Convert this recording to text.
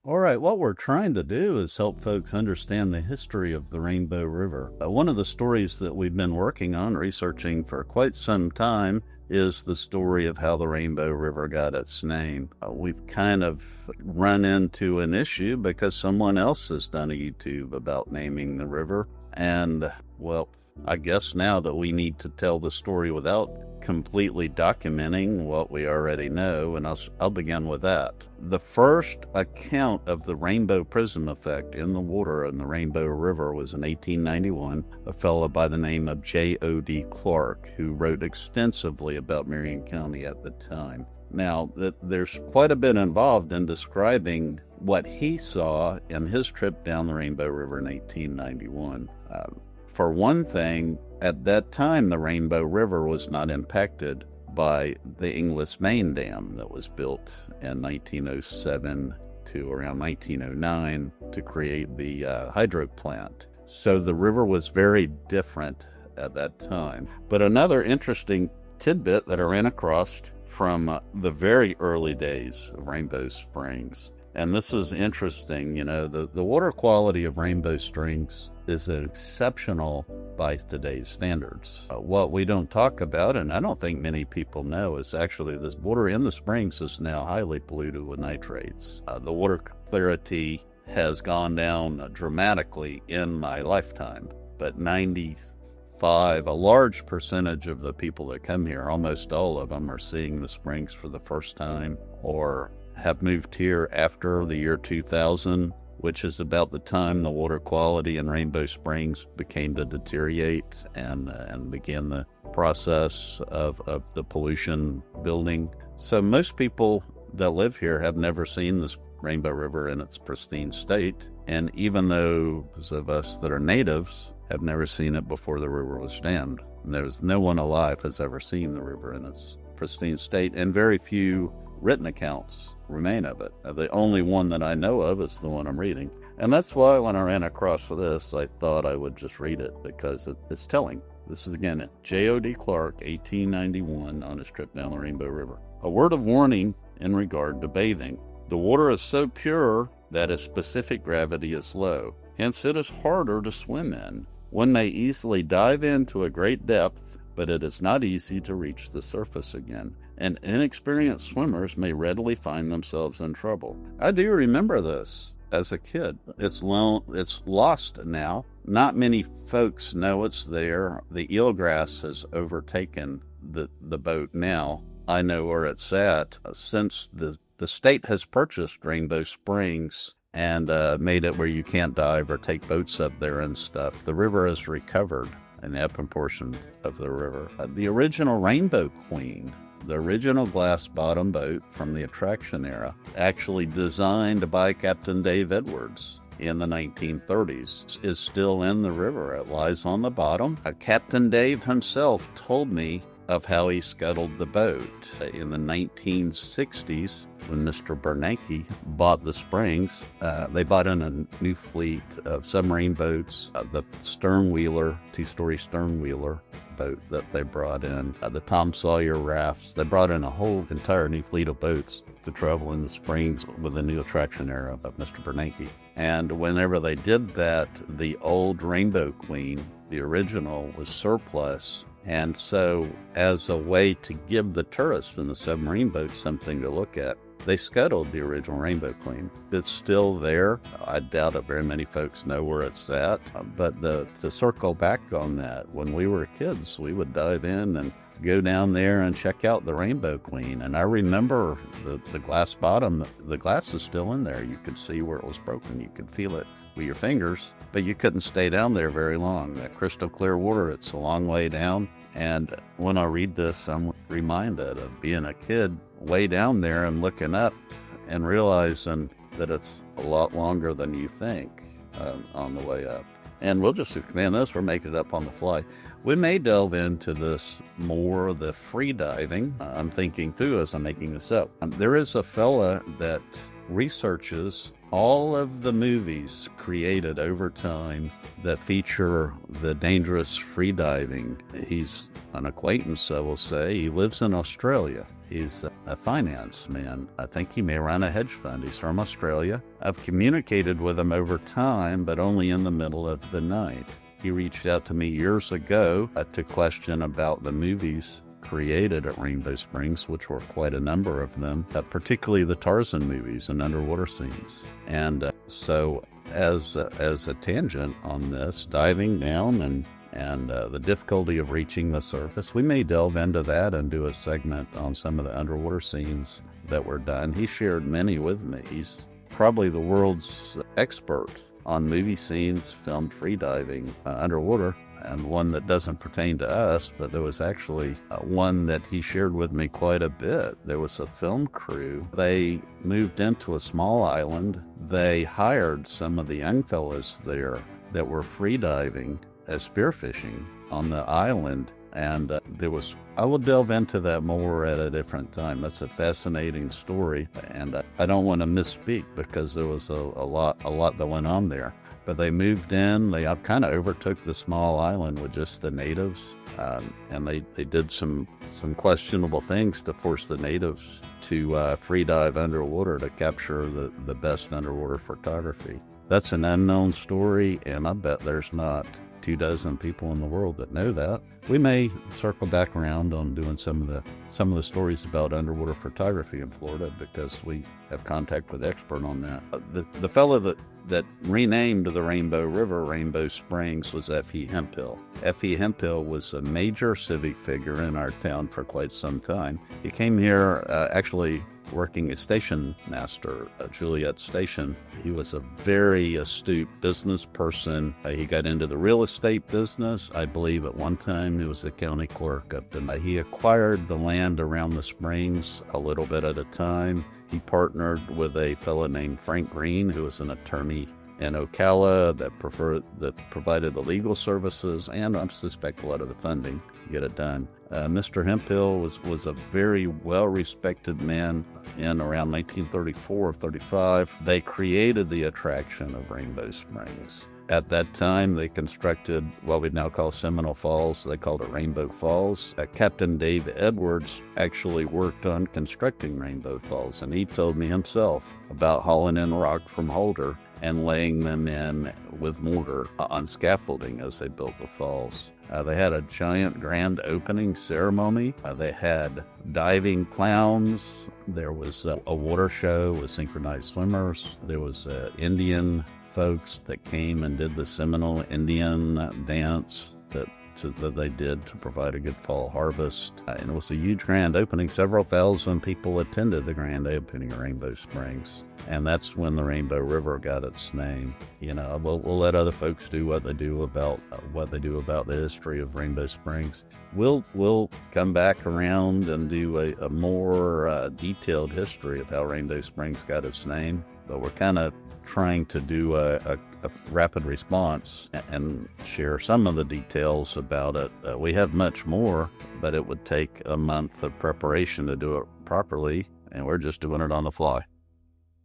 All right, what we're trying to do is help folks understand the history of the Rainbow River. One of the stories that we've been working on, researching for quite some time, is the story of how the Rainbow River got its name. We've kind of run into an issue because someone else has done a YouTube about naming the river. And, well, I guess now that we need to tell the story without completely documenting what we already know, and I'll begin with that. The first account of the rainbow prism effect in the water in the Rainbow River was in 1891, a fellow by the name of J.O.D. Clark, who wrote extensively about Marion County at the time. Now, there's quite a bit involved in describing what he saw in his trip down the Rainbow River in 1891. For one thing, at that time, the Rainbow River was not impacted by the Inglis Main Dam that was built in 1907 to around 1909 to create the hydro plant. So the river was very different at that time. But another interesting tidbit that I ran across from the very early days of Rainbow Springs, and this is interesting, the water quality of Rainbow Springs is exceptional by today's standards. What we don't talk about, and I don't think many people know, is actually this water in the springs is now highly polluted with nitrates. The water clarity has gone down dramatically in my lifetime, but a large percentage of the people that come here, almost all of them, are seeing the springs for the first time or have moved here after the year 2000, which is about the time the water quality in Rainbow Springs began to deteriorate and began the process of the pollution building. So most people that live here have never seen this Rainbow River in its pristine state, and even those of us that are natives have never seen it before the river was dammed. There's no one alive has ever seen the river in its pristine state, and very few written accounts remain of it. The only one that I know of is the one I'm reading. And that's why when I ran across this, I thought I would just read it because it's telling. This is again J.O.D. Clark, 1891, on his trip down the Rainbow River. A word of warning in regard to bathing. The water is so pure that its specific gravity is low. Hence it is harder to swim in. One may easily dive into a great depth, but it is not easy to reach the surface again, and inexperienced swimmers may readily find themselves in trouble. I do remember this as a kid. It's lost now. Not many folks know it's there. The eelgrass has overtaken the boat now. I know where it's at. Since the state has purchased Rainbow Springs and made it where you can't dive or take boats up there and stuff, the river has recovered in the upper portion of the river. The original Rainbow Queen, the original glass bottom boat from the attraction era, actually designed by Captain Dave Edwards in the 1930s, is still in the river. It lies on the bottom. Captain Dave himself told me of how he scuttled the boat. In the 1960s, when Mr. Bernanke bought the springs, they bought in a new fleet of submarine boats, the stern-wheeler, two-story stern-wheeler boat that they brought in, the Tom Sawyer rafts. They brought in a whole entire new fleet of boats to travel in the springs with the new attraction era of Mr. Bernanke. And whenever they did that, the old Rainbow Queen, the original, was surplus. And so, as a way to give the tourists in the submarine boat something to look at, they scuttled the original Rainbow Queen. It's still there. I doubt that very many folks know where it's at. But to circle back on that, when we were kids, we would dive in and go down there and check out the Rainbow Queen. And I remember the glass bottom, the glass is still in there. You could see where it was broken. You could feel it with your fingers, but you couldn't stay down there very long. That crystal clear water, it's a long way down. And when I read this, I'm reminded of being a kid way down there and looking up and realizing that it's a lot longer than you think on the way up. And we'll just expand this. We're making it up on the fly. We may delve into this more, the free diving. I'm thinking through as I'm making this up. There is a fella that researches all of the movies created over time that feature the dangerous free diving. He's an acquaintance, I will say. He lives in Australia. He's a finance man. I think he may run a hedge fund. He's from Australia. I've communicated with him over time, but only in the middle of the night. He reached out to me years ago to question about the movies created at Rainbow Springs, which were quite a number of them, particularly the Tarzan movies and underwater scenes. And so as a tangent on this, diving down and the difficulty of reaching the surface, we may delve into that and do a segment on some of the underwater scenes that were done. He shared many with me. He's probably the world's expert on movie scenes filmed freediving underwater, and one that doesn't pertain to us, but there was actually one that he shared with me quite a bit. There was a film crew. They moved into a small island. They hired some of the young fellows there that were freediving as spearfishing on the island. And I will delve into that more at a different time. That's a fascinating story, and I don't want to misspeak because there was a lot that went on there. But they moved in, they kind of overtook the small island with just the natives, and they did some questionable things to force the natives to free dive underwater to capture the best underwater photography. That's an unknown story, and I bet there's not 24 people in the world that know that. We may circle back around on doing some of the stories about underwater photography in Florida, because we have contact with the expert on that. The fellow that renamed the Rainbow River Rainbow Springs was F.E. Hemphill. F.E. Hemphill was a major civic figure in our town for quite some time. He came here actually working as station master at Juliet Station. He was a very astute business person. He got into the real estate business. I believe at one time he was a county clerk up there. He acquired the land around the springs a little bit at a time. He partnered with a fellow named Frank Green, who was an attorney in Ocala that provided the legal services and I suspect a lot of the funding to get it done. Mr. Hemphill was a very well-respected man in around 1934-35. They created the attraction of Rainbow Springs. At that time, they constructed what we now call Seminole Falls. They called it Rainbow Falls. Captain Dave Edwards actually worked on constructing Rainbow Falls, and he told me himself about hauling in rock from Holder and laying them in with mortar on scaffolding as they built the falls. They had a giant grand opening ceremony. They had diving clowns. There was a water show with synchronized swimmers. There was Indian folks that came and did the Seminole Indian dance that they did to provide a good fall harvest. And it was a huge grand opening. Several thousand people attended the grand opening of Rainbow Springs. And that's when the Rainbow River got its name. You know, we'll let other folks do what they do about the history of Rainbow Springs. We'll come back around and do a more detailed history of how Rainbow Springs got its name. But we're kind of trying to do a rapid response and share some of the details about it. We have much more, but it would take a month of preparation to do it properly, and we're just doing it on the fly.